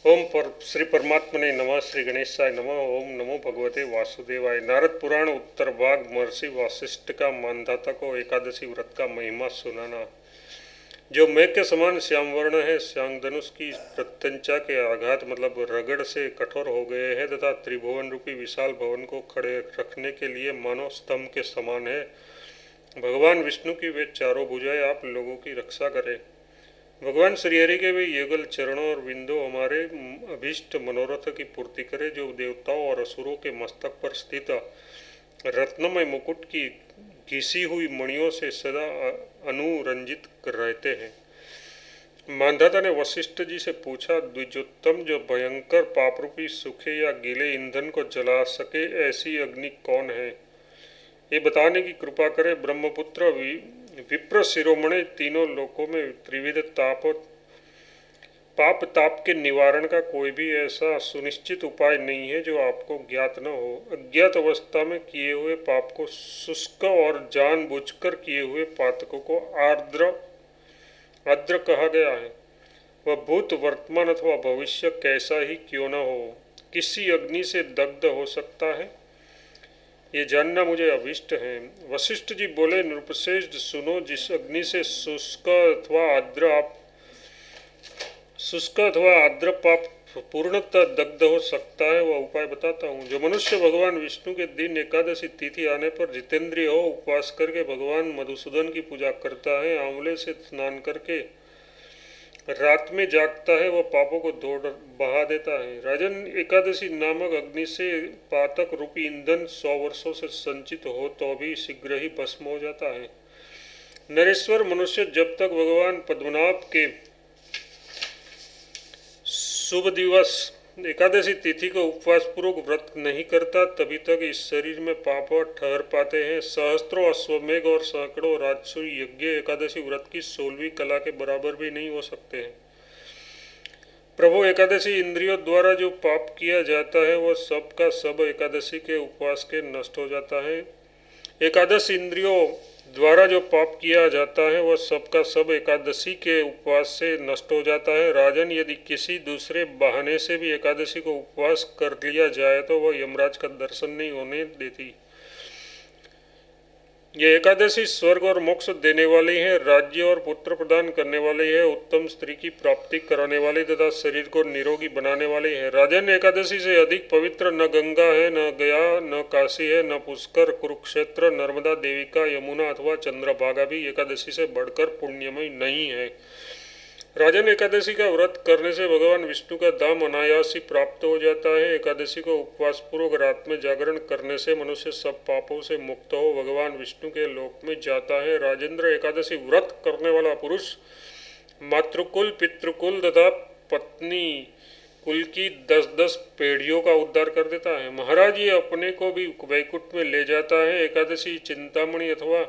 ओम पर श्री परमात्मने नमः। श्री गणेशाय नमः। ओम नमो भगवते वासुदेवाय। नारद पुराण उत्तर भाग। महर्षि वशिष्ठ का मानधाता को एकादशी व्रत का महिमा सुनाना। जो मेघ के समान श्याम वर्ण है, श्याम धनुष की प्रत्यंचा के आघात मतलब रगड़ से कठोर हो गए हैं तथा त्रिभुवन रूपी विशाल भवन को खड़े रखने के लिए मानव स्तंभ के समान है। भगवान विष्णु की वे चारों भुजाएं आप लोगों की रक्षा करें। भगवान श्रीहरि के वे युगल चरणों और बिंदु हमारे अभीष्ट मनोरथ की पूर्ति करे। जो देवताओं और असुरों के मस्तक पर स्थित रत्नमय मुकुट की घिसी हुई मणियों से सदा अनुरंजित रहते हैं। मानधाता ने वशिष्ठ जी से पूछा, द्विजोत्तम, जो भयंकर पापरूपी सूखे या गीले ईंधन को जला सके ऐसी अग्नि कौन है, ये बताने की कृपा करे। ब्रह्मपुत्र विप्र शिरोमणि, तीनों लोकों में त्रिविध पाप ताप के निवारण का कोई भी ऐसा सुनिश्चित उपाय नहीं है जो आपको ज्ञात न हो। अज्ञात अवस्था में किए हुए पाप को शुष्क और जानबूझकर किए हुए पातकों को आर्द्र कहा गया है। वह भूत, वर्तमान अथवा भविष्य कैसा ही क्यों न हो, किसी अग्नि से दग्ध हो सकता है, ये जानना मुझे अभिष्ट है। वशिष्ठ जी बोले, नृपश्रेष्ठ, सुनो, जिस अग्नि से शुष्क अथवा आर्द्र पाप पूर्णतः दग्ध हो सकता है वह उपाय बताता हूँ। जो मनुष्य भगवान विष्णु के दिन एकादशी तिथि आने पर जितेंद्रिय हो उपवास करके भगवान मधुसूदन की पूजा करता है, आंवले से स्नान करके रात में जागता है, वह पापों को धो बहा देता है। राजन, एकादशी नामक अग्नि से पातक रूपी ईंधन 100 वर्षों से संचित हो तो भी शीघ्र ही भस्म हो जाता है। नरेश्वर, मनुष्य जब तक भगवान पद्मनाभ के शुभ दिवस एकादशी तिथि को उपवास पूर्वक व्रत नहीं करता तभी तक इस शरीर में पाप ठहर पाते हैं। सहस्त्रों अश्वमेघ और सैकड़ों राजसूय यज्ञ एकादशी व्रत की 16वीं कला के बराबर भी नहीं हो सकते हैं। प्रभु, एकादशी इंद्रियों द्वारा जो पाप किया जाता है वह सब का सब एकादशी के उपवास के नष्ट हो जाता है। एकादश इंद्रियों द्वारा जो पाप किया जाता है वह सब का सब एकादशी के उपवास से नष्ट हो जाता है। राजन, यदि किसी दूसरे बहाने से भी एकादशी को उपवास कर लिया जाए तो वह यमराज का दर्शन नहीं होने देती। ये एकादशी स्वर्ग और मोक्ष देने वाली है, राज्य और पुत्र प्रदान करने वाली है, उत्तम स्त्री की प्राप्ति कराने वाली तथा शरीर को निरोगी बनाने वाली है। राजन, एकादशी से अधिक पवित्र न गंगा है, न गया, न काशी है, न पुष्कर, कुरुक्षेत्र, नर्मदा, देविका, यमुना अथवा चंद्रभागा भी एकादशी से बढ़कर पुण्यमय नहीं है। राजन, एकादशी का व्रत करने से भगवान विष्णु का धाम अनायास ही प्राप्त हो जाता है। एकादशी को उपवास पूर्वक रात में जागरण करने से मनुष्य सब पापों से मुक्त हो भगवान विष्णु के लोक में जाता है। राजेंद्र, एकादशी व्रत करने वाला पुरुष मातृकुल, पितृकुल तथा पत्नी कुल की 10-10 पीढ़ियों का उद्धार कर देता है। महाराज, ये अपने को भी वैकुंठ में ले जाता है। एकादशी चिंतामणि अथवा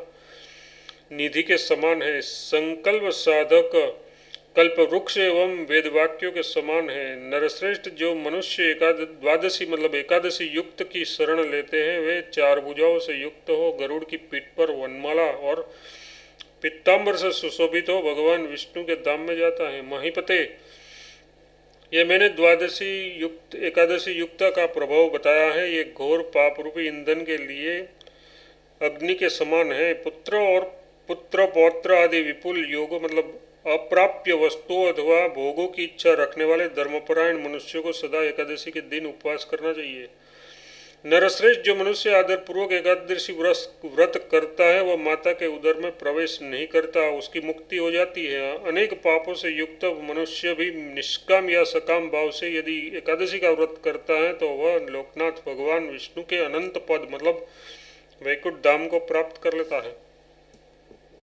निधि के समान है। संकल्प साधक कल्प वृक्ष एवं वेदवाक्यों के समान है। नरश्रेष्ठ, जो मनुष्य द्वादशी मतलब एकादशी युक्त की शरण लेते हैं वे 4 भुजाओं से युक्त हो, गरुड़ की पीठ पर वनमाला और पीताम्बर से सुशोभित हो भगवान विष्णु के धाम में जाता है। महीपते, ये मैंने एकादशी युक्त का प्रभाव बताया है। ये घोर पाप रूपी ईंधन के लिए अग्नि के समान है। पुत्र और पुत्र पौत्र आदि विपुल योग मतलब अप्राप्य वस्तुओं अथवा भोगों की इच्छा रखने वाले धर्मपरायण मनुष्यों को सदा एकादशी के दिन उपवास करना चाहिए। नरश्रेष्ठ, जो मनुष्य आदरपूर्वक एकादशी व्रत करता है वह माता के उदर में प्रवेश नहीं करता, उसकी मुक्ति हो जाती है। अनेक पापों से युक्त मनुष्य भी निष्काम या सकाम भाव से यदि एकादशी का व्रत करता है तो वह लोकनाथ भगवान विष्णु के अनंत पद मतलब वैकुंठ धाम को प्राप्त कर लेता है।